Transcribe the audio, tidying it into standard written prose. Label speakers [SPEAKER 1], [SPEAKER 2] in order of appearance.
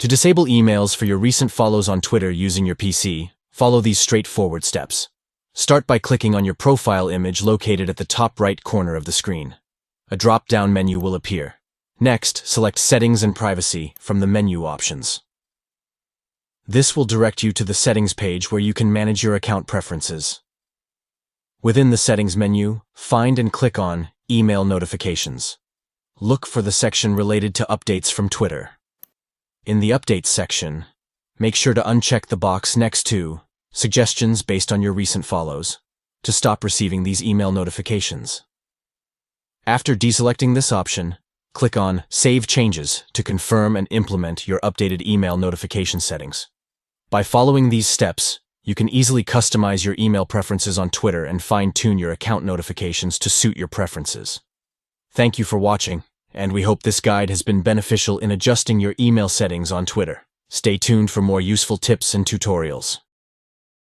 [SPEAKER 1] To disable emails for your recent follows on Twitter using your PC, follow these straightforward steps. Start by clicking on your profile image located at the top right corner of the screen. A drop-down menu will appear. Next, select Settings and Privacy from the menu options. This will direct you to the Settings page where you can manage your account preferences. Within the Settings menu, find and click on Email Notifications. Look for the section related to updates from Twitter. In the Updates section, make sure to uncheck the box next to Suggestions based on your recent follows to stop receiving these email notifications. After deselecting this option, click on Save Changes to confirm and implement your updated email notification settings. By following these steps, you can easily customize your email preferences on Twitter and fine-tune your account notifications to suit your preferences. Thank you for watching, and we hope this guide has been beneficial in adjusting your email settings on Twitter. Stay tuned for more useful tips and tutorials.